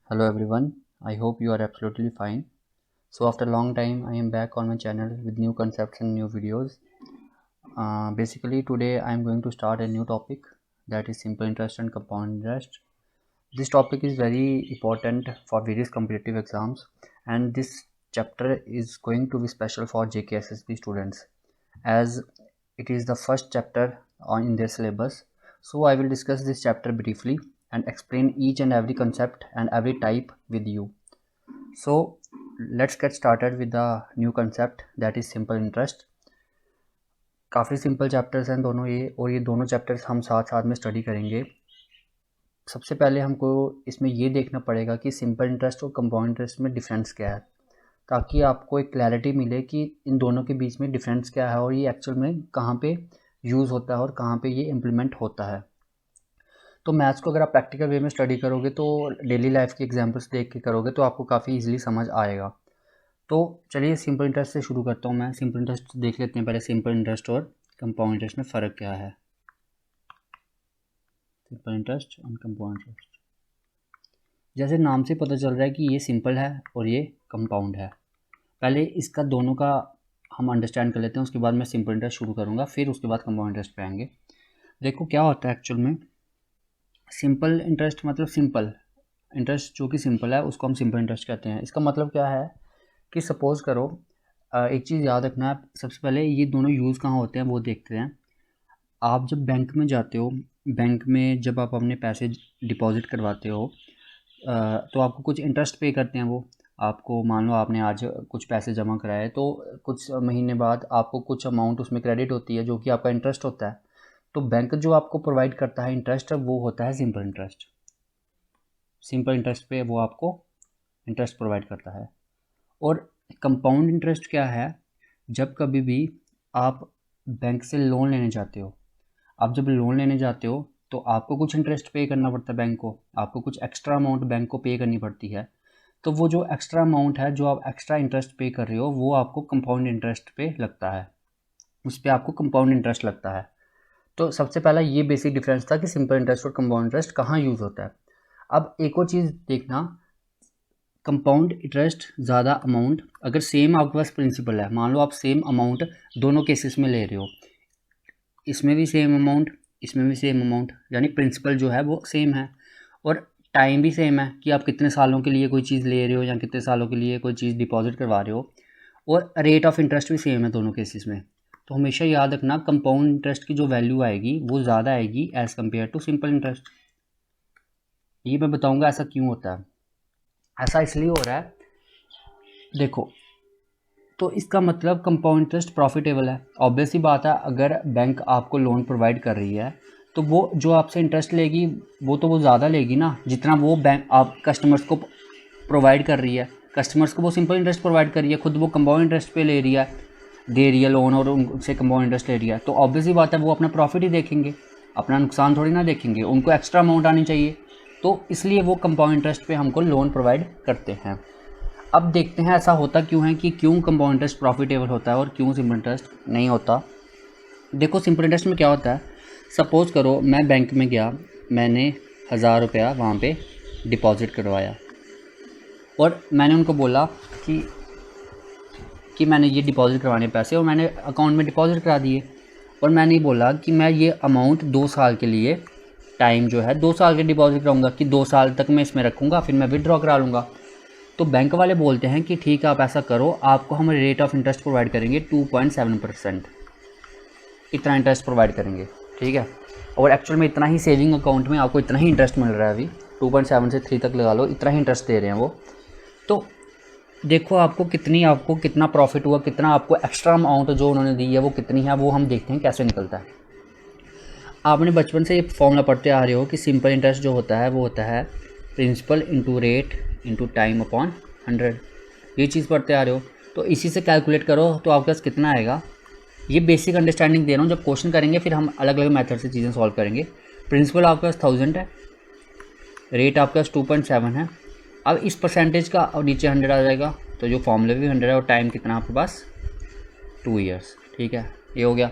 Hello everyone, I hope you are absolutely fine. So after a long time I am back on my channel with new concepts and new videos. Basically today I am going to start a new topic, that is simple interest and compound interest. This topic is very important for various competitive exams, and this chapter is going to be special for JKSSB students as it is the first chapter in their syllabus. So I will discuss this chapter briefly and explain each and every concept and every type with you. So let's get started with the new concept, that is simple interest. काफ़ी simple chapters हैं दोनों ये, और ये दोनों chapters हम साथ साथ में स्टडी करेंगे। सबसे पहले हमको इसमें ये देखना पड़ेगा कि सिंपल इंटरेस्ट और कंपाउंड इंटरेस्ट में डिफरेंस क्या है, ताकि आपको एक क्लैरिटी मिले कि इन दोनों के बीच में डिफरेंस क्या है और ये एक्चुअल में कहाँ पे यूज़ होता है और कहाँ पे ये इम्प्लीमेंट होता है। तो मैथ्स को अगर आप प्रैक्टिकल वे में स्टडी करोगे तो डेली लाइफ के एग्जाम्पल्स देख के करोगे तो आपको काफ़ी ईजिली समझ आएगा। तो चलिए सिंपल इंटरेस्ट से शुरू करता हूँ मैं। सिंपल इंटरेस्ट देख लेते हैं पहले, सिंपल इंटरेस्ट और कंपाउंड इंटरेस्ट में फ़र्क क्या है। सिंपल इंटरेस्ट और कंपाउंड इंटरेस्ट, जैसे नाम से पता चल रहा है कि ये सिंपल है और ये कंपाउंड है। पहले इसका दोनों का हम अंडरस्टैंड कर लेते हैं, उसके बाद मैं सिंपल इंटरेस्ट शुरू करूँगा, फिर उसके बाद कंपाउंड इंटरेस्ट पे आएंगे। देखो क्या होता है एक्चुअल में। सिंपल इंटरेस्ट मतलब सिंपल इंटरेस्ट जो कि सिंपल है उसको हम सिंपल इंटरेस्ट कहते हैं। इसका मतलब क्या है कि सपोज़ करो, एक चीज़ याद रखना है, सबसे पहले ये दोनों यूज़ कहाँ होते हैं वो देखते हैं। आप जब बैंक में जाते हो, बैंक में जब आप अपने पैसे डिपॉजिट करवाते हो तो आपको कुछ इंटरेस्ट पे करते हैं वो। आपको मान लो आपने आज कुछ पैसे जमा कराए तो कुछ महीने बाद आपको कुछ अमाउंट उसमें क्रेडिट होती है जो कि आपका इंटरेस्ट होता है। तो बैंक जो आपको प्रोवाइड करता है इंटरेस्ट वो होता है सिंपल इंटरेस्ट। सिंपल इंटरेस्ट पे वो आपको इंटरेस्ट प्रोवाइड करता है। और कंपाउंड इंटरेस्ट क्या है, जब कभी भी आप बैंक से लोन लेने जाते हो, आप जब लोन लेने जाते हो तो आपको कुछ इंटरेस्ट पे करना पड़ता है बैंक को, आपको कुछ एक्स्ट्रा अमाउंट बैंक को पे करनी पड़ती है। तो वो जो एक्स्ट्रा अमाउंट है, जो आप एक्स्ट्रा इंटरेस्ट पे कर रहे हो, वो आपको कंपाउंड इंटरेस्ट पे लगता है, उस पर आपको कंपाउंड इंटरेस्ट लगता है। तो सबसे पहला ये बेसिक डिफरेंस था कि सिंपल इंटरेस्ट और कंपाउंड इंटरेस्ट कहाँ यूज़ होता है। अब एक और चीज़ देखना, कंपाउंड इंटरेस्ट ज़्यादा अमाउंट, अगर सेम आपके पास प्रिंसिपल है, मान लो आप सेम अमाउंट दोनों केसेस में ले रहे हो, इसमें भी सेम अमाउंट, इसमें भी सेम अमाउंट, यानी प्रिंसिपल जो है वो सेम है, और टाइम भी सेम है कि आप कितने सालों के लिए कोई चीज़ ले रहे हो या कितने सालों के लिए कोई चीज़ डिपॉजिट करवा रहे हो, और रेट ऑफ इंटरेस्ट भी सेम है दोनों केसेस में। तो हमेशा याद रखना कंपाउंड इंटरेस्ट की जो वैल्यू आएगी वो ज़्यादा आएगी as compare to simple interest. ये मैं बताऊँगा ऐसा क्यों होता है। ऐसा इसलिए हो रहा है, देखो, तो इसका मतलब कंपाउंड इंटरेस्ट प्रॉफिटेबल है। ऑब्वियस ही बात है, अगर बैंक आपको लोन प्रोवाइड कर रही है तो वो जो आपसे इंटरेस्ट लेगी वो ज़्यादा लेगी ना, जितना वो बैंक आप कस्टमर्स को प्रोवाइड कर रही है। कस्टमर्स को वो सिंपल इंटरेस्ट प्रोवाइड कर रही है, खुद वो कंपाउंड इंटरेस्ट पे ले रही है, दे रही है लोन, और उनसे कंपाउंड इंटरेस्ट ले रही है। तो ऑब्वियस ही बात है वो अपना प्रॉफिट ही देखेंगे, अपना नुकसान थोड़ी ना देखेंगे, उनको एक्स्ट्रा अमाउंट आनी चाहिए। तो इसलिए वो कंपाउंड इंटरेस्ट पे हमको लोन प्रोवाइड करते हैं। अब देखते हैं ऐसा होता क्यों है, कि क्यों कंपाउंड इंटरेस्ट प्रॉफिटेबल होता है और क्यों सिंपल इंटरेस्ट नहीं होता। देखो सिंपल इंटरेस्ट में क्या होता है, सपोज़ करो मैं बैंक में गया, मैंने 1000 रुपया वहाँ पे डिपॉजिट करवाया, और मैंने उनको बोला कि मैंने ये डिपॉजिट करवाने पैसे और मैंने अकाउंट में डिपॉजिट करा दिए, और मैंने ये बोला कि मैं ये अमाउंट 2 साल के लिए, टाइम जो है 2 साल के डिपॉजिट कराऊंगा, कि 2 साल तक मैं इसमें रखूँगा, फिर मैं विड्रॉ करा लूँगा। तो बैंक वाले बोलते हैं कि ठीक है आप ऐसा करो, आपको हम रेट ऑफ इंटरेस्ट प्रोवाइड करेंगे 2.7%, इतना इंटरेस्ट प्रोवाइड करेंगे, ठीक है। और एक्चुअल में इतना ही सेविंग अकाउंट में आपको इतना ही इंटरेस्ट मिल रहा है, अभी 2.7 से 3 तक लगा लो, इतना ही इंटरेस्ट दे रहे हैं वो। तो देखो आपको कितना प्रॉफिट हुआ, कितना आपको एक्स्ट्रा अमाउंट जो उन्होंने दी है वो कितनी है, वो हम देखते हैं कैसे निकलता है। आपने बचपन से ये फॉर्मूला पढ़ते आ रहे हो कि सिंपल इंटरेस्ट जो होता है वो होता है principal into rate into time upon 100, ये चीज़ पढ़ते आ रहे हो। तो इसी से कैलकुलेट करो तो आपके पास कितना आएगा। ये बेसिक अंडरस्टैंडिंग दे रहा हूँ, जब क्वेश्चन करेंगे फिर हम अलग अलग मेथड से चीज़ें सॉल्व करेंगे। प्रिंसिपल आपके पास 1000 है, रेट आपके पास 2.7 है। अब इस परसेंटेज का और नीचे 100 आ जाएगा, तो जो फॉर्मूले भी 100 है, और टाइम कितना आपके पास 2 ईयर्स, ठीक है, ये हो गया।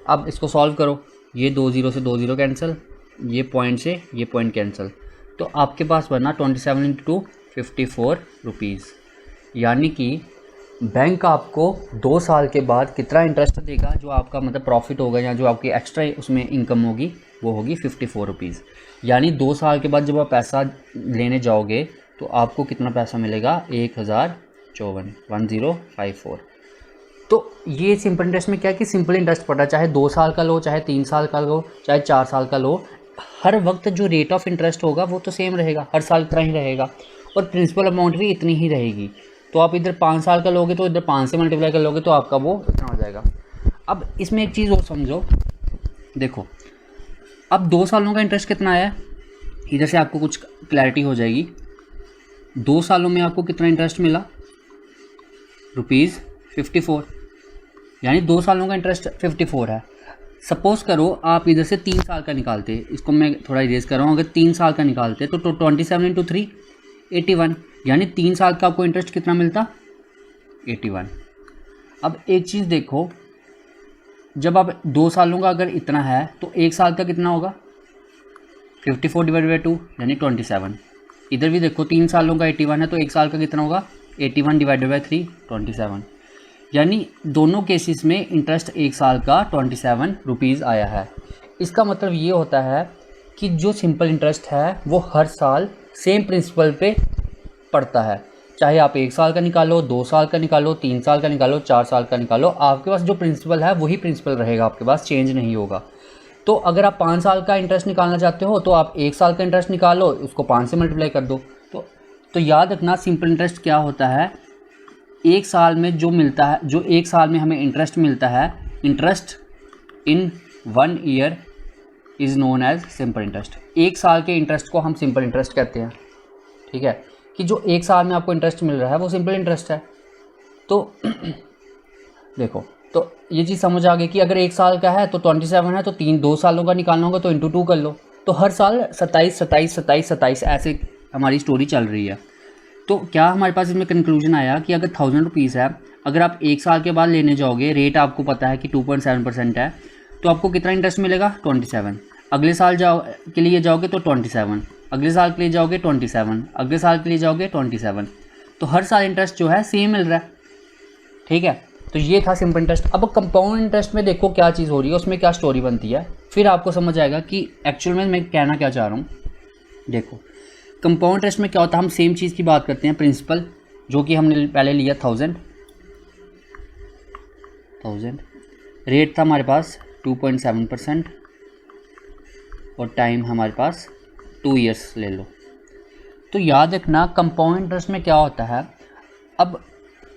अब इसको सॉल्व करो, ये 2 0 से 2 0 कैंसिल, ये पॉइंट से ये पॉइंट कैंसिल, तो आपके पास बना 27 इंटू 54 रुपीज़। यानी कि बैंक आपको 2 साल के बाद कितना इंटरेस्ट देगा, जो आपका मतलब प्रॉफिट होगा या जो आपकी एक्स्ट्रा उसमें इनकम होगी वो होगी 54 रुपीज़। यानी 2 साल के बाद जब आप पैसा लेने जाओगे तो आपको कितना पैसा मिलेगा, 1054 तो ये सिंपल इंटरेस्ट में क्या है कि सिंपल इंटरेस्ट पड़ा, चाहे 2 साल का लो, चाहे 3 साल का लो, चाहे 4 साल का लो, हर वक्त जो रेट ऑफ इंटरेस्ट होगा वो तो सेम रहेगा, हर साल इतना ही रहेगा और प्रिंसिपल अमाउंट भी इतनी ही रहेगी। तो आप इधर 5 साल का लोगे तो इधर 5 से मल्टीप्लाई कर लोगे तो आपका वो इतना हो जाएगा। अब इसमें एक चीज़ और समझो, देखो अब 2 सालों का इंटरेस्ट कितना आया, इधर से आपको कुछ क्लैरिटी हो जाएगी। 2 सालों में आपको कितना इंटरेस्ट मिला, ₹54, यानी 2 सालों का इंटरेस्ट 54 है। सपोज़ करो आप इधर से 3 साल का निकालते, इसको मैं थोड़ा इरेज कर रहा हूँ, अगर 3 साल का निकालते तो 27 इंटू 3 81, यानी 3 साल का आपको इंटरेस्ट कितना मिलता, 81। अब एक चीज़ देखो, जब आप 2 सालों का अगर इतना है तो 1 साल का कितना होगा, 54 डिवाइड बाई 2 यानी 27। इधर भी देखो 3 सालों का 81 है तो 1 साल का कितना होगा, 81 डिवाइडेड बाई 3 27। यानी दोनों केसेस में इंटरेस्ट 1 साल का 27 रुपीज़ आया है। इसका मतलब ये होता है कि जो सिंपल इंटरेस्ट है वो हर साल सेम प्रिंसिपल पे पड़ता है, चाहे आप 1 साल का निकालो, 2 साल का निकालो, 3 साल का निकालो, 4 साल का निकालो, आपके पास जो प्रिंसिपल है वही प्रिंसिपल रहेगा, आपके पास चेंज नहीं होगा। तो अगर आप 5 साल का इंटरेस्ट निकालना चाहते हो तो आप 1 साल का इंटरेस्ट निकालो, उसको 5 से मल्टीप्लाई कर दो। तो याद रखना सिंपल इंटरेस्ट क्या होता है, 1 साल में जो मिलता है, जो 1 साल में हमें इंटरेस्ट मिलता है, interest in 1 year is known as simple interest. 1 साल के इंटरेस्ट को हम सिंपल इंटरेस्ट कहते हैं, ठीक है, कि जो 1 साल में आपको इंटरेस्ट मिल रहा है वो सिंपल इंटरेस्ट है। तो देखो, तो ये चीज़ समझ आ गई कि अगर 1 साल का है तो 27 है तो 2 सालों का निकालना होगा तो इंटू 2 कर लो। तो हर साल 27 ऐसे हमारी स्टोरी चल रही है। तो क्या हमारे पास इसमें कंक्लूजन आया कि अगर 1000 रुपीज़ है, अगर आप 1 साल के बाद लेने जाओगे, रेट आपको पता है कि 2.7% है, तो आपको कितना इंटरेस्ट मिलेगा, 27। अगले साल के लिए जाओगे तो 27, अगले साल के लिए जाओगे 27, अगले साल के लिए जाओगे 27। तो हर साल इंटरेस्ट जो है सेम मिल रहा है, ठीक है। तो ये था सिंपल इंटरेस्ट। अब कंपाउंड इंटरेस्ट में देखो क्या चीज़ हो रही है, उसमें क्या स्टोरी बनती है, फिर आपको समझ आएगा कि एक्चुअल में मैं कहना क्या चाह रहा हूँ। देखो कंपाउंड इंटरेस्ट में क्या होता है, हम सेम चीज़ की बात करते हैं, प्रिंसिपल जो कि हमने पहले लिया 1000, रेट था हमारे पास 2.7% और टाइम हमारे पास 2 ईयर्स ले लो। तो याद रखना कंपाउंड इंटरेस्ट में क्या होता है, अब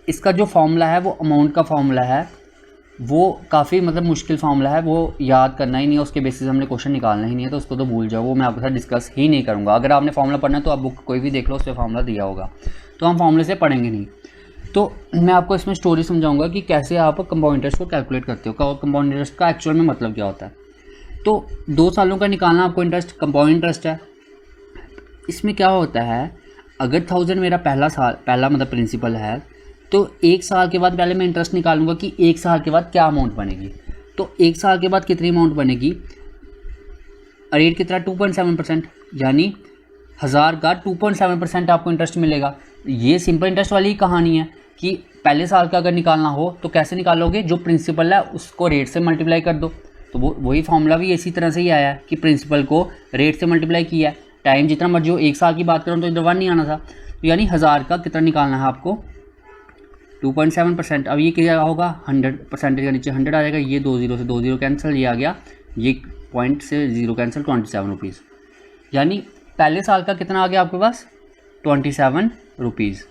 इसका जो फॉर्मूला है वो अमाउंट का फॉर्मूला है, वो काफ़ी मतलब मुश्किल फार्मूला है, वो याद करना ही नहीं है, उसके बेसिस हमने क्वेश्चन निकालना ही नहीं है, तो उसको तो भूल जाओ, वो मैं आपके साथ डिस्कस ही नहीं करूँगा। अगर आपने फार्मूला पढ़ना है तो आप बुक कोई भी देख लो, उससे फार्मूला दिया होगा, तो हम फार्मूले से पढ़ेंगे नहीं। तो मैं आपको इसमें स्टोरी समझाऊंगा कि कैसे आप कंपाउंड इंटरेस्ट को कैलकुलेट करते हो, कंपाउंड इंटरेस्ट का एक्चुअल में मतलब क्या होता है। तो 2 सालों का निकालना आपको इंटरेस्ट कंपाउंड इंटरेस्ट है। इसमें क्या होता है, अगर 1000 मेरा पहला मतलब प्रिंसिपल है, तो 1 साल के बाद पहले मैं इंटरेस्ट निकालूंगा कि 1 साल के बाद क्या अमाउंट बनेगी। तो 1 साल के बाद कितनी अमाउंट बनेगी, रेट कितना 2.7%, यानी 1000 का 2.7% आपको इंटरेस्ट मिलेगा। ये सिंपल इंटरेस्ट वाली कहानी है कि पहले साल का अगर निकालना हो तो कैसे निकालोगे, जो प्रिंसिपल है उसको रेट से मल्टीप्लाई कर दो। तो वही फॉर्मूला भी इसी तरह से ही आया है कि प्रिंसिपल को रेट से मल्टीप्लाई किया है, टाइम जितना मर्जी हो। 1 साल की बात करूँ तो इधर 1 नहीं आना था, तो यानी 1000 का कितना निकालना है आपको, 2.7%। अब ये क्या होगा, 100% के नीचे 100 आ जाएगा, ये 2 0 से 2 0 कैंसिल, ये आ गया, ये पॉइंट से 0 कैंसिल, 27 रुपीज़। यानी पहले साल का कितना आ गया आपके पास, 27 रुपीज़।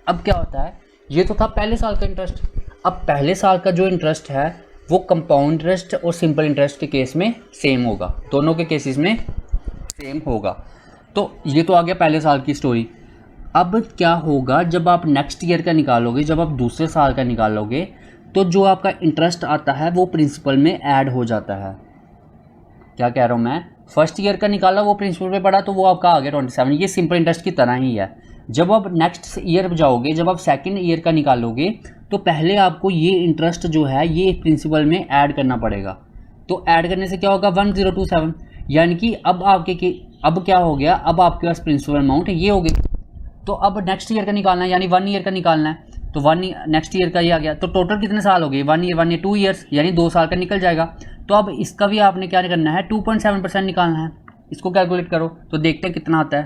अब क्या होता है, ये तो था पहले साल का इंटरेस्ट। अब पहले साल का जो इंटरेस्ट है वो कंपाउंड इंटरेस्ट और सिंपल इंटरेस्ट के केस में सेम होगा, दोनों के केसेस में सेम होगा। तो ये तो आ गया पहले साल की स्टोरी। अब क्या होगा, जब आप नेक्स्ट ईयर का निकालोगे, जब आप दूसरे साल का निकालोगे, तो जो आपका इंटरेस्ट आता है वो प्रिंसिपल में ऐड हो जाता है। क्या कह रहा हूँ मैं, फर्स्ट ईयर का निकाला वो प्रिंसिपल पे पड़ा तो वो आपका आ गया 27, ये सिंपल इंटरेस्ट की तरह ही है। जब आप नेक्स्ट ईयर जाओगे, जब आप सेकंड ईयर का निकालोगे, तो पहले आपको ये इंटरेस्ट जो है ये प्रिंसिपल में ऐड करना पड़ेगा। तो ऐड करने से क्या होगा, 1027, यानी कि अब अब क्या हो गया, अब आपके पास प्रिंसिपल अमाउंट ये हो गई। तो अब नेक्स्ट ईयर का निकालना है, यानी 1 ईयर का निकालना है, तो नेक्स्ट ईयर का ये आ गया। तो टोटल कितने साल हो गए, 1 ईयर 2 ईयर्स, यानी 2 साल का निकल जाएगा। तो अब इसका भी आपने क्या करना है, 2.7% निकालना है। इसको कैलकुलेट करो तो देखते हैं कितना आता है।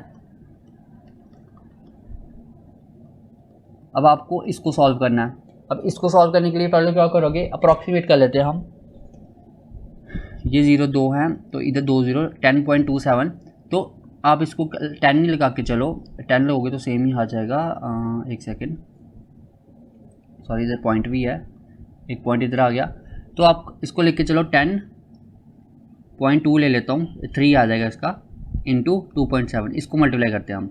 अब आपको इसको सॉल्व करना है। अब इसको सॉल्व करने के लिए पहले क्या करोगे, अप्रॉक्सीमेट कर लेते हैं हम। ये 0 2 है तो इधर 2 0, 10.27। तो आप इसको 10 नहीं लगा के चलो, 10 लोगे तो सेम ही आ जाएगा। एक सेकेंड, सॉरी इधर पॉइंट भी है, एक पॉइंट इधर आ गया। तो आप इसको लेके चलो 10.2 ले लेता हूँ, 3 आ जाएगा इसका, इंटू 2.7। इसको मल्टीप्लाई करते हैं हम,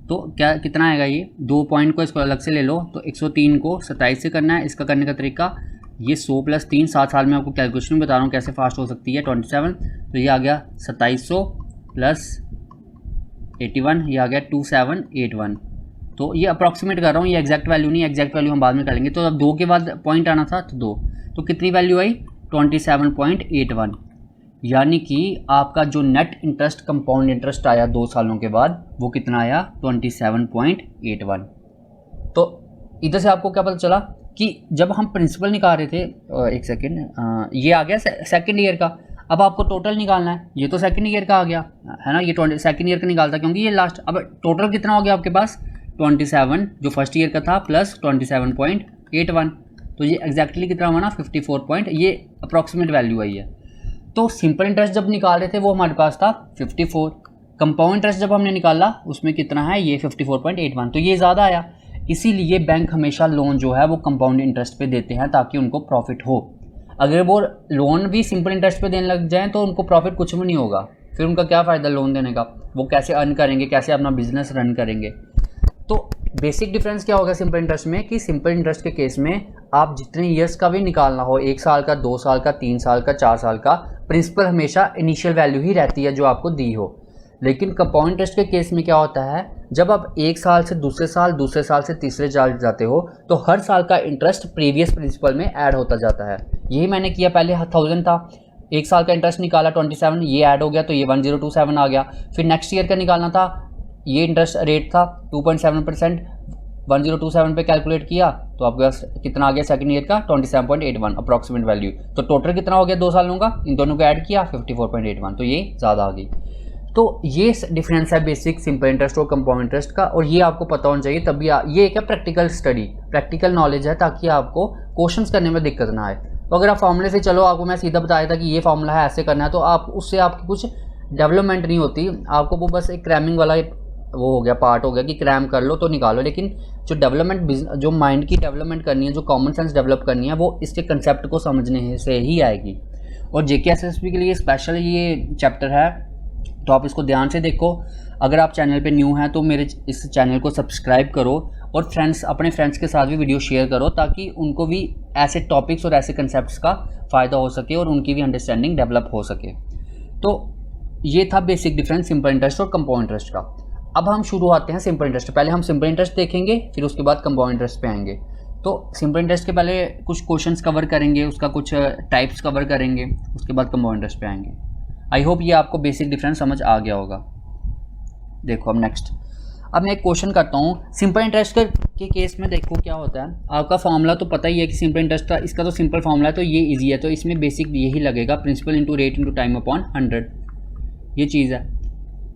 तो क्या कितना आएगा, ये 2 पॉइंट को इसको अलग से ले लो तो 103 को 27 से करना है। इसका करने का तरीका ये 100 + 3, 7 साल में आपको कैलकुलेशन बता रहा हूँ कैसे फास्ट हो सकती है। 27, तो ये आ गया 2700 + 81, ये आ गया 2781। तो ये अप्रॉक्सीमेट कर रहा हूँ, ये एग्जैक्ट वैल्यू नहीं, एग्जैक्ट वैल्यू हम बाद में करेंगे। तो अब 2 के बाद पॉइंट आना था तो 2, तो कितनी वैल्यू आई, 27.81। यानी कि आपका जो नेट इंटरेस्ट कंपाउंड इंटरेस्ट आया 2 सालों के बाद वो कितना आया, 27.81। तो इधर से आपको क्या पता चला कि जब हम प्रिंसिपल निकाल रहे थे, एक सेकेंड, ये आ गया सेकेंड ईयर का। अब आपको टोटल निकालना है, ये तो सेकेंड ईयर का आ गया है ना, ये सेकेंड ईयर का निकालता क्योंकि ये लास्ट। अब टोटल कितना हो गया आपके पास, 27 जो फर्स्ट ईयर का था प्लस 27.81। तो ये एग्जैक्टली कितना हुआ ना, 54 पॉइंट, ये अप्रॉक्सीमेट वैल्यू आई है। तो सिंपल इंटरेस्ट जब निकाल रहे थे वो हमारे पास था 54, कंपाउंड इंटरेस्ट जब हमने निकाला उसमें कितना है, ये 54.81, तो ये ज़्यादा आया। इसीलिए बैंक हमेशा लोन जो है वो कंपाउंड इंटरेस्ट पे देते हैं ताकि उनको प्रॉफिट हो। अगर वो लोन भी सिंपल इंटरेस्ट पे देने लग जाएं तो उनको प्रॉफिट कुछ भी नहीं होगा, फिर उनका क्या फ़ायदा लोन देने का, वो कैसे अर्न करेंगे, कैसे अपना बिजनेस रन करेंगे। तो बेसिक डिफरेंस क्या होगा सिंपल इंटरेस्ट में, कि सिंपल इंटरेस्ट के केस में आप जितने ईयर्स का भी निकालना हो, 1 साल का, 2 साल का, 3 साल का, 4 साल का, प्रिंसिपल हमेशा इनिशियल वैल्यू ही रहती है जो आपको दी हो। लेकिन कंपाउंड इंटरेस्ट के केस में क्या होता है, जब आप 1 साल से दूसरे साल से तीसरे साल जाते हो तो हर साल का इंटरेस्ट प्रीवियस प्रिंसिपल में ऐड होता जाता है। यही मैंने किया, पहले 1000 था, 1 साल का इंटरेस्ट निकाला 27, ये ऐड हो गया तो ये 1027 आ गया। फिर नेक्स्ट ईयर का निकालना था, ये इंटरेस्ट रेट था 2.7%, 1027 पे कैलकुलेट किया तो आपके पास कितना आ गया सेकंड ईयर का, 27.81 अप्रॉक्सीमेट वैल्यू। तो टोटल कितना हो गया 2 सालों का, इन दोनों को ऐड किया 54.81, तो ये ज़्यादा आ गई। तो ये डिफरेंस है बेसिक सिंपल इंटरेस्ट और कंपाउंड इंटरेस्ट का, और ये आपको पता होना चाहिए तभी ये एक है प्रैक्टिकल स्टडी, प्रैक्टिकल नॉलेज है, ताकि आपको क्वेश्चंस करने में दिक्कत ना आए। तो अगर आप फॉर्मूले से चलो, आपको मैं सीधा बताया था कि ये फॉर्मूला है, ऐसे करना है, तो आप उससे आपकी कुछ डेवलपमेंट नहीं होती, आपको वो बस एक क्रैमिंग वाला वो हो गया, पार्ट हो गया कि क्रैम कर लो तो निकालो। लेकिन जो डेवलपमेंट, जो माइंड की डेवलपमेंट करनी है, जो कॉमन सेंस डेवलप करनी है, वो इसके कंसेप्ट को समझने से ही आएगी। और JKSSB के लिए स्पेशल ये चैप्टर है, तो आप इसको ध्यान से देखो। अगर आप चैनल पे न्यू हैं तो मेरे इस चैनल को सब्सक्राइब करो, और अपने फ्रेंड्स के साथ भी वीडियो शेयर करो, ताकि उनको भी ऐसे टॉपिक्स और ऐसे कंसेप्ट्स का फ़ायदा हो सके और उनकी भी अंडरस्टैंडिंग डेवलप हो सके। तो ये था बेसिक डिफरेंस सिंपल इंटरेस्ट और कंपाउंड इंटरेस्ट का। अब हम शुरू आते हैं सिंपल इंटरेस्ट। पहले हम सिंपल इंटरेस्ट देखेंगे, फिर उसके बाद कंपाउंड इंटरेस्ट पे आएंगे। तो सिंपल इंटरेस्ट के पहले कुछ क्वेश्चंस कवर करेंगे, उसका कुछ टाइप्स कवर करेंगे, उसके बाद कंपाउंड इंटरेस्ट पे आएंगे। आई होप ये आपको बेसिक डिफरेंस समझ आ गया होगा। देखो अब नेक्स्ट, अब मैं एक क्वेश्चन करता हूँ। सिंपल इंटरेस्ट के केस में देखो क्या होता है, आपका फॉर्मूला तो पता ही है कि सिंपल इंटरेस्ट का, इसका तो सिंपल फॉर्मूला है, तो ये इजी है। तो इसमें बेसिक यही लगेगा, principal into rate into time upon 100, ये चीज़ है।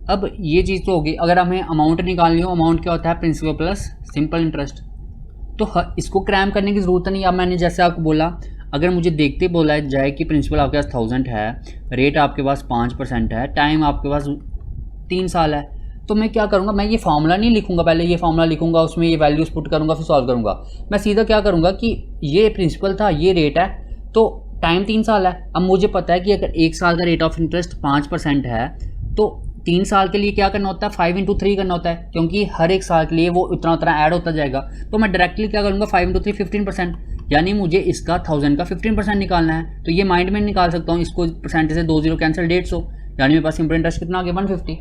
अब ये चीज़ तो होगी। अगर हमें अमाउंट निकालनी हो, अमाउंट क्या होता है, प्रिंसिपल प्लस सिंपल इंटरेस्ट। तो इसको क्रैम करने की ज़रूरत नहीं। अब मैंने जैसे आपको बोला, अगर मुझे देखते बोला जाए कि प्रिंसिपल आपके पास 1000 है, रेट आपके पास 5% है, टाइम आपके पास 3 साल है, तो मैं क्या करूँगा, मैं ये फार्मूला नहीं लिखूँगा, पहले ये फार्मूला लिखूँगा, उसमें ये वैल्यूज़ पुट करूँगा, फिर सॉल्व करूँगा। मैं सीधा क्या करूँगा कि ये प्रिंसिपल था, ये रेट है, तो टाइम 3 साल है। अब मुझे पता है कि अगर 1 साल का रेट ऑफ इंटरेस्ट 5% है, तो 3 साल के लिए क्या करना होता है, 5 × 3 करना होता है, क्योंकि हर एक साल के लिए वो उतना ऐड होता जाएगा। तो मैं डायरेक्टली क्या करूँगा, 5 × 3 15%, यानी मुझे इसका 1000 का 15% निकालना है। तो ये माइंड में निकाल सकता हूँ, इसको परसेंटेज से 2 0 कैंसिल, 150, यानी मेरे पास सिंपल इंटरेस्ट कितना आ गया, 150।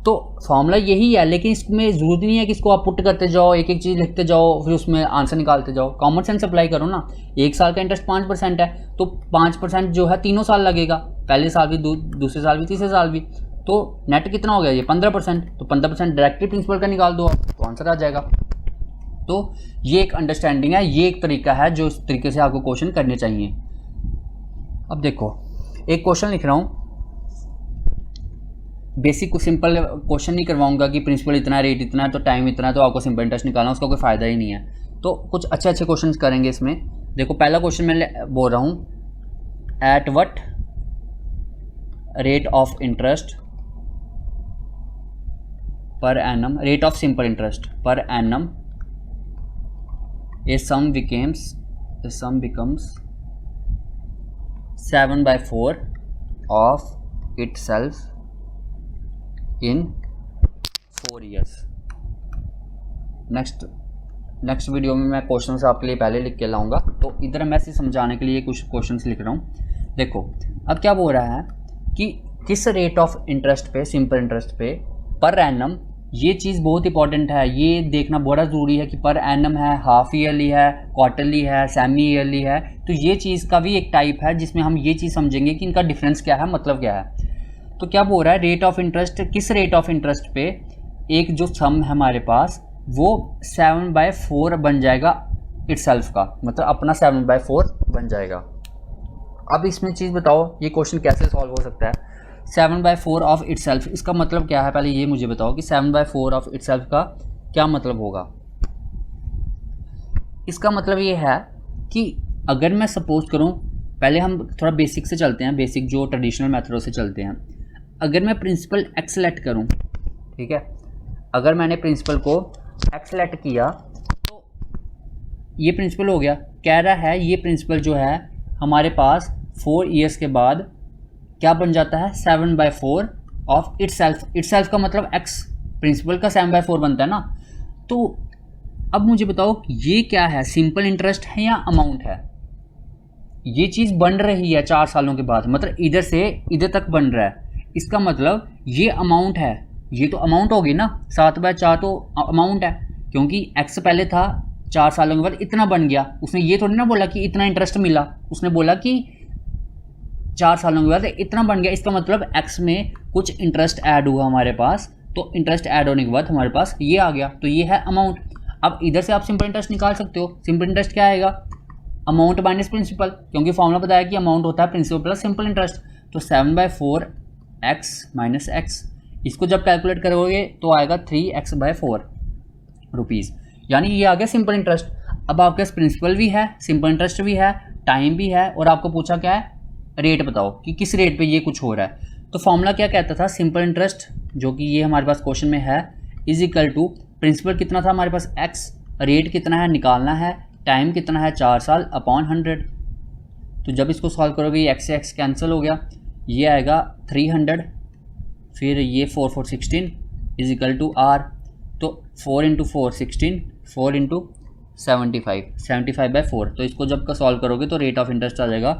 तो फॉर्मूला यही है, लेकिन इसमें ज़रूरत नहीं है कि इसको आप पुट करते जाओ, एक एक चीज़ लिखते जाओ, फिर उसमें आंसर निकालते जाओ। कॉमन सेंस अप्लाई करो ना। 1 साल का इंटरेस्ट 5% है, तो 5% जो है तीनों साल लगेगा, पहले साल भी, दूसरे साल भी, तीसरे साल भी। तो नेट कितना हो गया ये 15%, तो 15% डायरेक्टली प्रिंसिपल का निकाल दो आप, तो आंसर आ जाएगा। तो ये एक अंडरस्टैंडिंग है, ये एक तरीका है जो इस तरीके से आपको क्वेश्चन करने चाहिए। अब देखो एक क्वेश्चन लिख रहा हूँ, बेसिक को सिंपल क्वेश्चन नहीं करवाऊंगा कि प्रिंसिपल इतना है, रेट इतना है, तो टाइम इतना है, तो आपको सिंपल इंटरेस्ट निकालना, उसका कोई फ़ायदा ही नहीं है। तो कुछ अच्छे अच्छे क्वेश्चन करेंगे इसमें। देखो पहला क्वेश्चन मैं बोल रहा हूँ, at what rate of interest per annum, rate of simple interest per annum a sum becomes 7/4 of itself in 4 years। Next video में मैं क्वेश्चंस आपके लिए पहले लिख के लाऊंगा, तो इधर मैं इसे समझाने के लिए कुछ क्वेश्चंस लिख रहा हूँ। देखो अब क्या बोल रहा है कि किस रेट ऑफ इंटरेस्ट पे, सिंपल इंटरेस्ट पे पर एनम, ये चीज़ बहुत इंपॉर्टेंट है, ये देखना बड़ा ज़रूरी है कि पर एनम है, हाफ ईयरली है, क्वार्टरली है, सेमी ईयरली है। तो ये चीज़ का भी एक टाइप है जिसमें हम ये चीज़ समझेंगे कि इनका डिफरेंस क्या है, मतलब क्या है। तो क्या बोल रहा है, रेट ऑफ इंटरेस्ट, किस रेट ऑफ इंटरेस्ट पे एक जो सम है हमारे पास वो 7/4 बन जाएगा इटसेल्फ का, मतलब अपना 7/4 बन जाएगा। अब इसमें चीज़ बताओ ये क्वेश्चन कैसे सॉल्व हो सकता है। 7/4 ऑफ इटसेल्फ, इसका मतलब क्या है, पहले ये मुझे बताओ कि 7/4 ऑफ इटसेल्फ का क्या मतलब होगा। इसका मतलब ये है कि अगर मैं सपोज करूं, पहले हम थोड़ा बेसिक से चलते हैं, बेसिक जो ट्रेडिशनल मेथडों से चलते हैं। अगर मैं प्रिंसिपल एक्स सेलेक्ट करूं, ठीक है, अगर मैंने प्रिंसिपल को एक्स सेलेक्ट किया तो ये प्रिंसिपल हो गया। कह रहा है ये प्रिंसिपल जो है हमारे पास 4 ईयर्स के बाद क्या बन जाता है, 7/4 ऑफ इटसेल्फ। इटसेल्फ का मतलब एक्स, प्रिंसिपल का 7/4 बनता है ना। तो अब मुझे बताओ ये क्या है, सिंपल इंटरेस्ट है या अमाउंट है। ये चीज़ बन रही है 4 सालों के बाद, मतलब इधर से इधर तक बन रहा है, इसका मतलब ये अमाउंट है। ये तो अमाउंट होगी ना, 7/4 तो अमाउंट है, क्योंकि एक्स पहले था, 4 सालों के बाद इतना बन गया। उसने ये थोड़ी ना बोला कि इतना इंटरेस्ट मिला, उसने बोला कि 4 सालों के बाद इतना बन गया। इसका मतलब एक्स में कुछ इंटरेस्ट ऐड हुआ हमारे पास, तो इंटरेस्ट ऐड होने के बाद हमारे पास ये आ गया, तो ये है अमाउंट। अब इधर से आप सिंपल इंटरेस्ट निकाल सकते हो। सिंपल इंटरेस्ट क्या आएगा, अमाउंट माइनस प्रिंसिपल, क्योंकि फॉर्मूला बताया कि अमाउंट होता है प्रिंसिपल प्लस सिंपल इंटरेस्ट। तो 7/4 एक्स माइनस एक्स, इसको जब कैलकुलेट करोगे तो आएगा 3x/4 रुपीज़, यानी ये आ गया सिंपल इंटरेस्ट। अब आपके पास प्रिंसिपल भी है, सिंपल इंटरेस्ट भी है, टाइम भी है, और आपको पूछा क्या है, रेट बताओ कि किस रेट पे ये कुछ हो रहा है। तो फॉर्मूला क्या कहता था, सिंपल इंटरेस्ट जो कि ये हमारे पास क्वेश्चन में है, इज इक्वल टू प्रिंसिपल कितना था हमारे पास x, रेट कितना है निकालना है, टाइम कितना है 4 साल अपॉन 100। तो जब इसको सॉल्व करोगे ये x से x कैंसिल हो गया, ये आएगा 300, फिर ये 4 4 16 इज इक्वल टू r। तो 4 × 4 16, 4 × 75/4। तो इसको जब का सॉल्व करोगे तो रेट ऑफ इंटरेस्ट आ जाएगा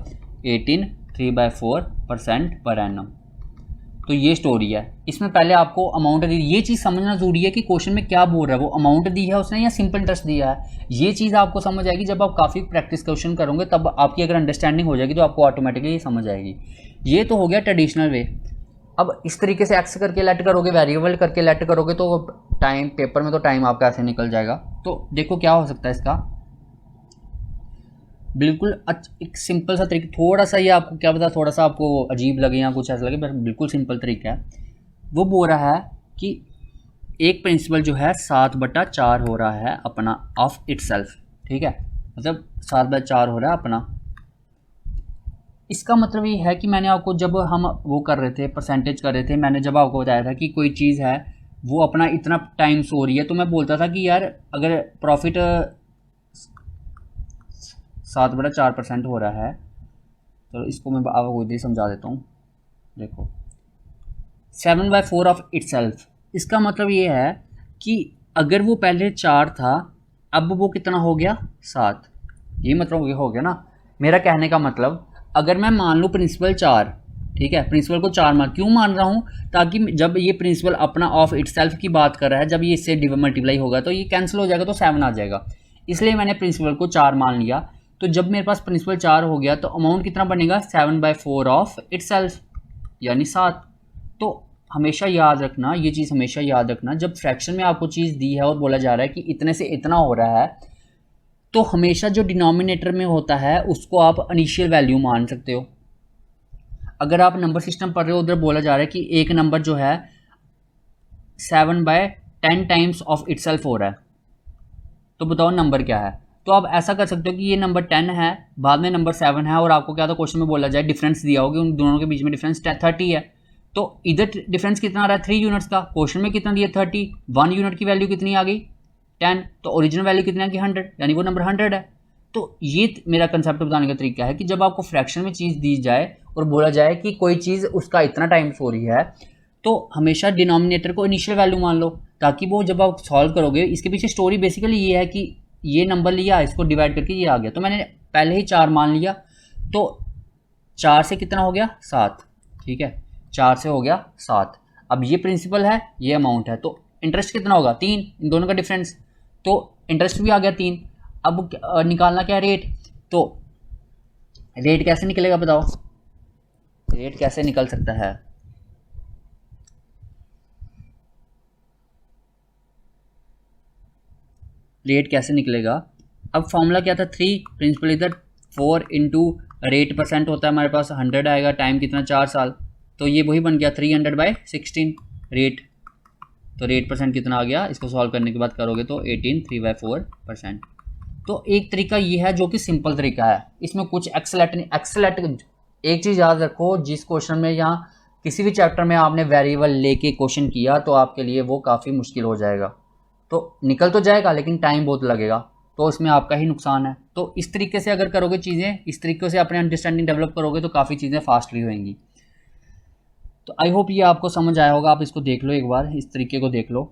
18 3/4% पर एनम। तो ये स्टोरी है। इसमें पहले आपको अमाउंट दी, ये चीज़ समझना जरूरी है कि क्वेश्चन में क्या बोल रहा है, वो अमाउंट दी है उसने या सिंपल इंटरेस्ट दिया है। ये चीज़ आपको समझ आएगी जब आप काफ़ी प्रैक्टिस क्वेश्चन करोगे, तब आपकी अगर अंडरस्टैंडिंग हो जाएगी तो आपको ऑटोमेटिकली समझ आएगी। ये तो हो गया ट्रेडिशनल वे। अब इस तरीके से एक्स करके लेट करोगे, वेरिएबल करके लेट करोगे, तो टाइम पेपर में तो टाइम आपका ऐसे निकल जाएगा। तो देखो क्या हो सकता है इसका, बिल्कुल एक सिंपल सा तरीका, थोड़ा सा ये आपको क्या पता, थोड़ा सा आपको अजीब लगे या कुछ ऐसा लगे, बट बिल्कुल सिंपल तरीका है। वो बोल रहा है कि एक प्रिंसिपल जो है 7/4 हो रहा है अपना ऑफ इटसेल्फ, ठीक है, मतलब 7/4 हो रहा है अपना। इसका मतलब ये है कि मैंने आपको जब हम वो कर रहे थे, परसेंटेज कर रहे थे, मैंने जब आपको बताया था कि कोई चीज़ है वो अपना इतना टाइम सो रही है, तो मैं बोलता था कि यार अगर प्रॉफिट 7/4% हो रहा है, तो इसको मैं आपको इधर समझा देता हूँ। देखो 7/4 ऑफ इटसेल्फ, इसका मतलब ये है कि अगर वो पहले 4 था, अब वो कितना हो गया 7, ये मतलब हो गया ना। मेरा कहने का मतलब, अगर मैं मान लूँ प्रिंसिपल 4, ठीक है, प्रिंसिपल को 4 मान, क्यों मान रहा हूँ, ताकि जब ये प्रिंसिपल अपना ऑफ इटसेल्फ की बात कर रहा है, जब ये इससे मल्टीप्लाई होगा तो ये कैंसिल हो जाएगा, तो 7 आ जाएगा, इसलिए मैंने प्रिंसिपल को 4 मान लिया। तो जब मेरे पास प्रिंसिपल 4 हो गया तो अमाउंट कितना बनेगा 7/4 ऑफ इटसेल्फ, यानी 7। तो हमेशा याद रखना, ये चीज़ हमेशा याद रखना, जब फ्रैक्शन में आपको चीज़ दी है और बोला जा रहा है कि इतने से इतना हो रहा है, तो हमेशा जो डिनोमिनेटर में होता है उसको आप इनिशियल वैल्यू मान सकते हो। अगर आप नंबर सिस्टम पढ़ रहे हो, उधर बोला जा रहा है कि एक नंबर जो है 7/10 टाइम्स ऑफ इटसेल्फ हो रहा है, तो बताओ नंबर क्या है। तो आप ऐसा कर सकते हो कि ये नंबर 10 है, बाद में नंबर 7 है, और आपको क्या था क्वेश्चन में बोला जाए डिफरेंस दिया होगा उन दोनों के बीच में डिफरेंस 30 है, तो इधर डिफरेंस कितना आ रहा है 3 यूनिट्स का, क्वेश्चन में कितना दिया 30, 1 यूनिट की वैल्यू कितनी आ गई 10, तो ओरिजिनल वैल्यू कितनी आ गई 100, यानी वो नंबर 100 है। तो ये मेरा कंसेप्ट बताने का तरीका है कि जब आपको फ्रैक्शन में चीज़ दी जाए और बोला जाए कि कोई चीज़ उसका इतना टाइम्स हो रही है, तो हमेशा डिनोमिनेटर को इनिशियल वैल्यू मान लो, ताकि वो जब आप सॉल्व करोगे, इसके पीछे स्टोरी बेसिकली ये है कि ये नंबर लिया, इसको डिवाइड करके ये आ गया, तो मैंने पहले ही 4 मान लिया, तो 4 से कितना हो गया 7, ठीक है, 4 से हो गया 7। अब ये प्रिंसिपल है, ये अमाउंट है, तो इंटरेस्ट कितना होगा 3, इन दोनों का डिफरेंस, तो इंटरेस्ट भी आ गया 3। अब निकालना क्या है रेट, तो रेट कैसे निकलेगा बताओ, रेट कैसे निकल सकता है। रेट कैसे निकलेगा, अब फॉर्मूला क्या था 3, प्रिंसिपल इधर 4 इंटू रेट परसेंट होता है हमारे पास 100 आएगा, टाइम कितना 4 साल, तो ये वही बन गया 300/16 रेट, तो रेट परसेंट कितना आ गया, इसको सॉल्व करने के बाद करोगे तो 18 3/4%। तो एक तरीका ये है जो कि सिंपल तरीका है, इसमें कुछ एक्सेलेट एक चीज़ याद रखो, जिस क्वेश्चन में या किसी भी चैप्टर में आपने वेरिएबल लेके क्वेश्चन किया तो आपके लिए वो काफ़ी मुश्किल हो जाएगा, तो निकल तो जाएगा लेकिन टाइम बहुत लगेगा, तो उसमें आपका ही नुकसान है। तो इस तरीके से अगर करोगे चीज़ें, इस तरीके से अपने अंडरस्टैंडिंग डेवलप करोगे तो काफ़ी चीज़ें फास्टली होंगी। तो आई होप ये आपको समझ आया होगा, आप इसको देख लो एक बार, इस तरीके को देख लो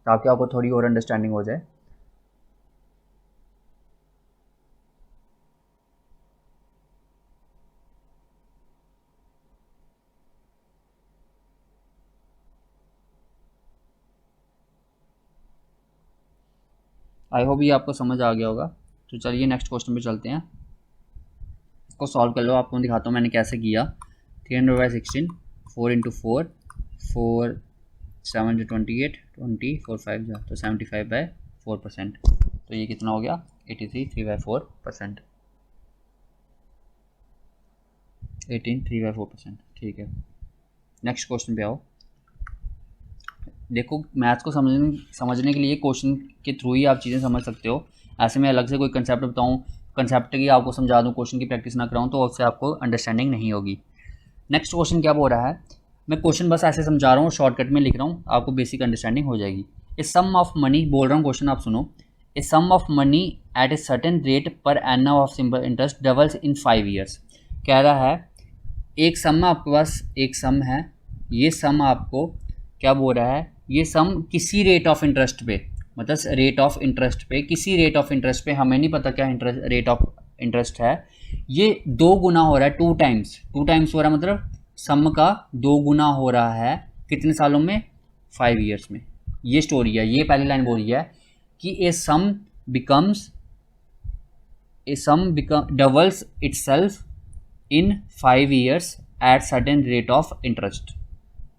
ताकि आपको थोड़ी और अंडरस्टैंडिंग हो जाए। आई होप ये आपको समझ आ गया होगा। तो चलिए नेक्स्ट क्वेश्चन पे चलते हैं, इसको सॉल्व कर लो, आपको दिखाता हूँ मैंने कैसे किया। 300/16, 4 × 4, 4 7 28, 20 4 5 जा, तो 75/4%, तो ये कितना हो गया 83 3/4%, 18 3/4%, ठीक है। नेक्स्ट क्वेश्चन पे आओ। देखो मैथ्स को समझने के लिए क्वेश्चन के थ्रू ही आप चीज़ें समझ सकते हो, ऐसे मैं अलग से कोई कंसेप्ट बताऊँ, कंसेप्ट की आपको समझा दूँ, क्वेश्चन की प्रैक्टिस ना कराऊँ तो उससे आपको अंडरस्टैंडिंग नहीं होगी। नेक्स्ट क्वेश्चन क्या बोल रहा है, मैं क्वेश्चन बस ऐसे समझा रहा हूँ, शॉर्टकट में लिख रहा हूँ, आपको बेसिक अंडरस्टैंडिंग हो जाएगी। ए सम ऑफ मनी, बोल रहा हूँ क्वेश्चन आप सुनो। A sum of money at a certain rate per annum of simple interest doubles in 5 years. कह रहा है एक सम आपके पास, एक सम है, ये सम आपको क्या बोल रहा है, ये सम किसी रेट ऑफ इंटरेस्ट पे, मतलब रेट ऑफ इंटरेस्ट पे, किसी रेट ऑफ इंटरेस्ट पे, हमें नहीं पता क्या इंटरेस्ट रेट ऑफ इंटरेस्ट है, ये 2 गुना हो रहा है, 2 टाइम्स हो रहा है, मतलब सम का 2 गुना हो रहा है कितने सालों में 5 ईयर्स में। ये स्टोरी है, ये पहली लाइन बोल रही है कि a sum doubles itself in 5 years at certain rate of interest,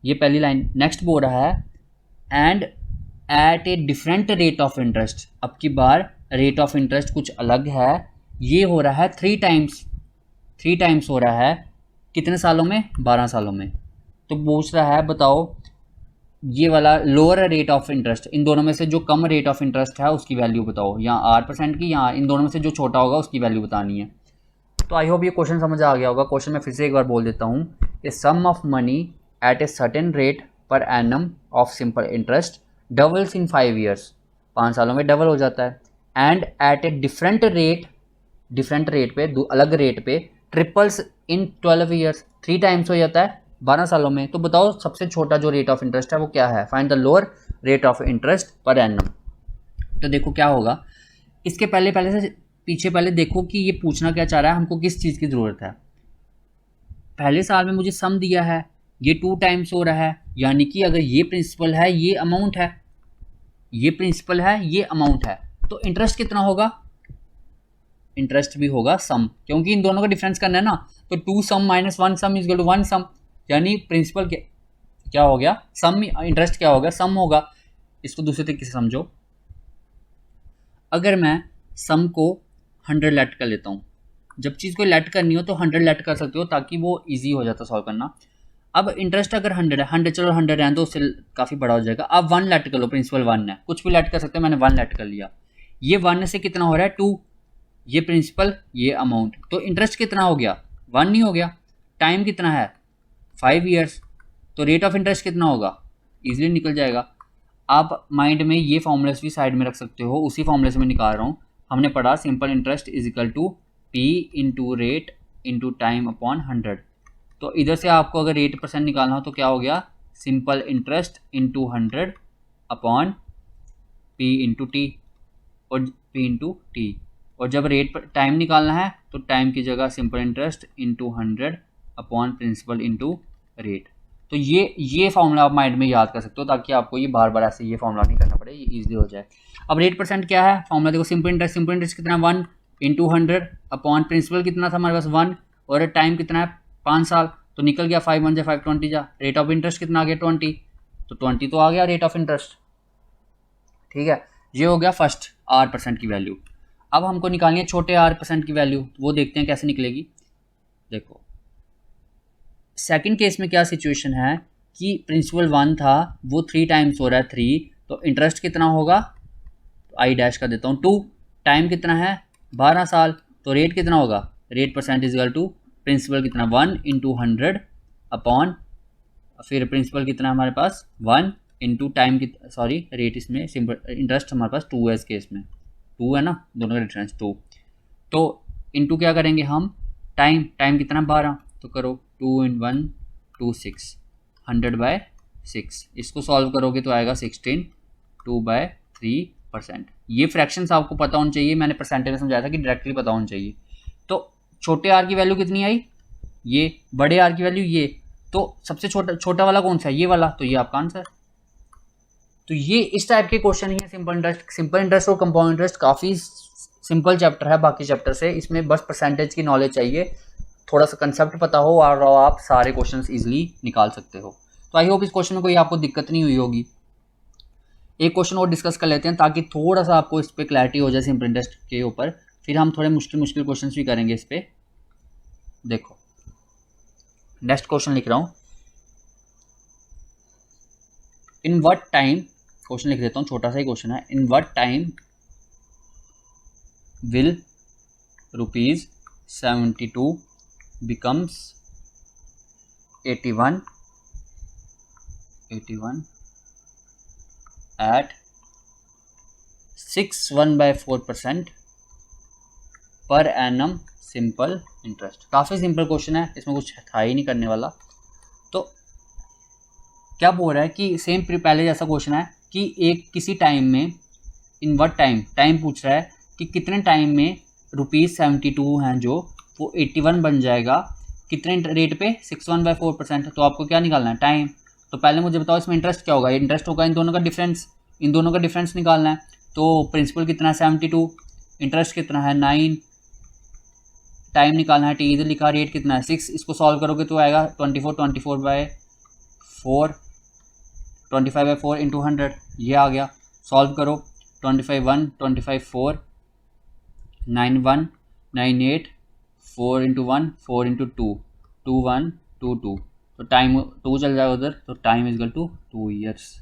ये पहली लाइन। नेक्स्ट बोल रहा है and at a different rate of interest, अब की बार रेट ऑफ इंटरेस्ट कुछ अलग है, ये हो रहा है 3 टाइम्स हो रहा है कितने सालों में 12 सालों में। तो पूछ रहा है बताओ ये वाला लोअर रेट ऑफ इंटरेस्ट, इन दोनों में से जो कम रेट ऑफ इंटरेस्ट है उसकी वैल्यू बताओ, या 8% की, या इन दोनों में से जो छोटा होगा उसकी वैल्यू बतानी है। तो आई होप ये क्वेश्चन समझ आ गया होगा। क्वेश्चन मैं फिर से एक बार बोल देता हूँ, a sum of money at a certain rate per annum of simple interest doubles in 5 years, 5 सालों में डबल हो जाता है, and at a different rate per, अलग रेट पे ट्रिपल्स इन 12 ईयर्स, 3 टाइम्स हो जाता है 12 सालों में। तो बताओ सबसे छोटा जो रेट ऑफ इंटरेस्ट है वो क्या है, find the lower rate of interest per annum. तो देखो क्या होगा, इसके पहले से पीछे पहले देखो कि ये पूछना क्या चाह रहा है, हमको किस चीज़ की ज़रूरत है। पहले साल में मुझे सम दिया है, ये 2 टाइम्स हो रहा है, यानी कि अगर ये प्रिंसिपल है ये अमाउंट है, ये प्रिंसिपल है ये अमाउंट है, तो इंटरेस्ट कितना होगा, इंटरेस्ट भी होगा सम, क्योंकि इन दोनों का डिफरेंस करना है ना, तो 2 सम -1 सम इज इक्वल टू 1 सम, यानी प्रिंसिपल क्या हो गया, सम इंटरेस्ट क्या होगा, सम होगा। इसको दूसरे तरीके से समझो, अगर मैं सम को 100 लेट कर लेता हूँ, जब चीज़ को लेट करनी हो तो 100 लेट कर सकते हो ताकि वो ईजी हो जाता सॉल्व करना। अब इंटरेस्ट अगर 100 है, 100 चलो 100 है तो उससे काफ़ी बड़ा हो जाएगा। अब 1 लेट कर लो, प्रिंसिपल 1 है, कुछ भी लेट कर सकते हैं, मैंने 1 लेट कर लिया। ये 1 से कितना हो रहा है 2, ये प्रिंसिपल ये अमाउंट, तो इंटरेस्ट कितना हो गया 1 नहीं हो गया। टाइम कितना है 5 ईयर्स, तो रेट ऑफ इंटरेस्ट कितना होगा, ईजिली निकल जाएगा। आप माइंड में ये फॉर्मूलेस भी साइड में रख सकते हो, उसी फॉर्मूले से मैं निकाल रहा हूँ। हमने पढ़ा simple interest is equal to P into rate into time upon 100। तो इधर से आपको अगर रेट % निकालना हो तो क्या हो गया, simple interest into 100 upon P into T और पी इंटू टी। और जब रेट पर टाइम निकालना है तो टाइम की जगह simple interest into 100 upon principal into rate. तो ये फॉर्मूला आप माइंड में याद कर सकते हो ताकि आपको ये बार बार ऐसे ये फॉर्मूला नहीं करना पड़े, ये ईजिली हो जाए। अब रेट % क्या है, फॉर्मूला देखो, सिंपल इंटरेस्ट कितना 1 इंटू 100 अपॉन प्रिंसिपल कितना था हमारे पास 1, और टाइम कितना है 5 साल, तो निकल गया 5 1 जा 5 20 जा। रेट ऑफ इंटरेस्ट कितना आ गया 20, तो 20 तो आ गया रेट ऑफ इंटरेस्ट। ठीक है, ये हो गया फर्स्ट R% की वैल्यू। अब हमको निकालनी है छोटे R% की वैल्यू, वो देखते हैं कैसे निकलेगी। देखो सेकंड केस में क्या सिचुएशन है कि प्रिंसिपल 1 था वो 3 टाइम्स हो रहा है 3, तो इंटरेस्ट कितना होगा, आई डैश का देता हूँ 2, टाइम कितना है 12 साल, तो रेट कितना होगा, rate % is equal to principal कितना 1 इंटू 100 अपॉन, फिर प्रिंसिपल कितना हमारे पास 1 इंटू टाइम की, सॉरी रेट इसमें सिंपल इंटरेस्ट हमारे पास 2 है, इस केस में 2 है ना, दोनों का डिफरेंस 2, तो इंटू क्या करेंगे हम, टाइम कितना 12, तो करो 2 × 1 2 6 100/6, इसको सॉल्व करोगे तो आएगा 16 2/3%। ये फ्रैक्शंस आपको पता होना चाहिए, मैंने परसेंटेज में समझाया था कि डायरेक्टली पता होना चाहिए। तो छोटे आर की वैल्यू कितनी आई, ये, बड़े आर की वैल्यू ये, तो सबसे छोटा वाला कौन सा है, ये वाला, तो ये आपका आंसर। तो ये इस टाइप के क्वेश्चन ही है सिंपल इंटरेस्ट और कंपाउंड इंटरेस्ट काफ़ी सिंपल चैप्टर है बाकी चैप्टर से, इसमें बस परसेंटेज की नॉलेज चाहिए, थोड़ा सा कंसेप्ट पता हो और आप सारे क्वेश्चंस इजीली निकाल सकते हो। तो आई होप इस क्वेश्चन में कोई आपको दिक्कत नहीं हुई होगी। एक क्वेश्चन और डिस्कस कर लेते हैं ताकि थोड़ा सा आपको इस पर क्लैरिटी हो जाए सिंपल इंटरेस्ट के ऊपर, फिर हम थोड़े मुश्किल क्वेश्चन भी करेंगे इस पर। देखो नेक्स्ट क्वेश्चन लिख रहा हूँ, इन व्हाट टाइम, क्वेश्चन लिख देता हूँ, छोटा सा ही क्वेश्चन है, in what time will ₹72 becomes 81 at 6.1/4% per annum simple interest. काफ़ी सिंपल क्वेश्चन है, इसमें कुछ था ही नहीं करने वाला। तो क्या बोल रहा है कि सेम पहले जैसा क्वेश्चन है कि एक किसी टाइम में, इन व्हाट टाइम पूछ रहा है कि कितने टाइम में ₹72 हैं जो वो 81 बन जाएगा, कितने रेट पे 6.1/4%। तो आपको क्या निकालना है, टाइम। तो पहले मुझे बताओ इसमें इंटरेस्ट क्या होगा, इंटरेस्ट होगा इन दोनों का डिफरेंस निकालना है। तो प्रिंसिपल कितना है 72, इंटरेस्ट कितना है 9, टाइम निकालना है टी, इधर लिखा, रेट कितना है 6, इसको सॉल्व करोगे तो आएगा 24/4 25/4 इंटू 100, ये आ गया। सॉल्व करो 25 1 25 4 9 1 9 8 4 × 1 4 × 2 2 1 2 2, तो टाइम 2 चल जाएगा उधर, तो time is equal to 2 years.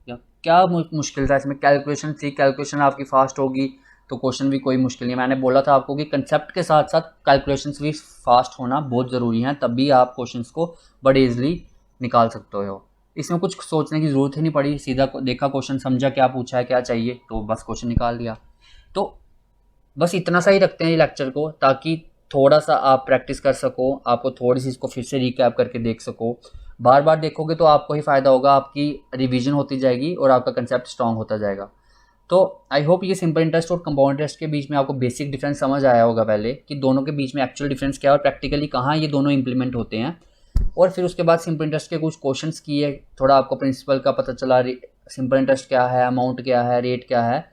क्या मुश्किल था इसमें, कैलकुलेशन थी, कैलकुलेशन आपकी फास्ट होगी तो क्वेश्चन भी कोई मुश्किल नहीं। मैंने बोला था आपको कि कंसेप्ट के साथ साथ कैलकुलेशंस भी फास्ट होना बहुत ज़रूरी हैं, तभी आप क्वेश्चंस को बड़े इजीली निकाल सकते हो। इसमें कुछ सोचने की ज़रूरत ही नहीं पड़ी, सीधा देखा क्वेश्चन, समझा क्या पूछा है क्या चाहिए, तो बस क्वेश्चन निकाल दिया। तो बस इतना सा ही रखते हैं ये लेक्चर को, ताकि थोड़ा सा आप प्रैक्टिस कर सको, आपको थोड़ी सी इसको फिर से रिकैप करके देख सको। बार बार देखोगे तो आपको ही फ़ायदा होगा, आपकी रिवीजन होती जाएगी और आपका कंसेप्ट स्ट्रॉन्ग होता जाएगा। तो आई होप ये सिंपल इंटरेस्ट और कंपाउंड इंटरेस्ट के बीच में आपको बेसिक डिफरेंस समझ आया होगा पहले, कि दोनों के बीच में एक्चुअल डिफरेंस क्या है और प्रैक्टिकली कहाँ ये दोनों इंप्लीमेंट होते हैं। और फिर उसके बाद सिंपल इंटरेस्ट के कुछ क्वेश्चंस किए, थोड़ा आपको प्रिंसिपल का पता चला, सिंपल इंटरेस्ट क्या है, अमाउंट क्या है, रेट क्या है।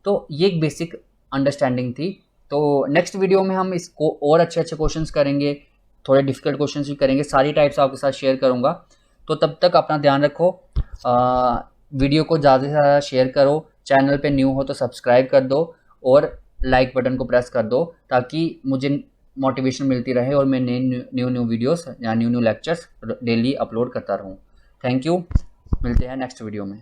तो ये एक बेसिक अंडरस्टैंडिंग थी। तो नेक्स्ट वीडियो में हम इसको और अच्छे क्वेश्चंस करेंगे, थोड़े डिफिकल्ट क्वेश्चंस भी करेंगे, सारी टाइप्स आपके साथ शेयर करूँगा। तो तब तक अपना ध्यान रखो, वीडियो को ज़्यादा से ज़्यादा शेयर करो, चैनल पे न्यू हो तो सब्सक्राइब कर दो और लाइक बटन को प्रेस कर दो ताकि मुझे मोटिवेशन मिलती रहे और मैं न्यू वीडियोस या न्यू लेक्चर्स डेली अपलोड करता रहूँ। थैंक यू, मिलते हैं नेक्स्ट वीडियो में।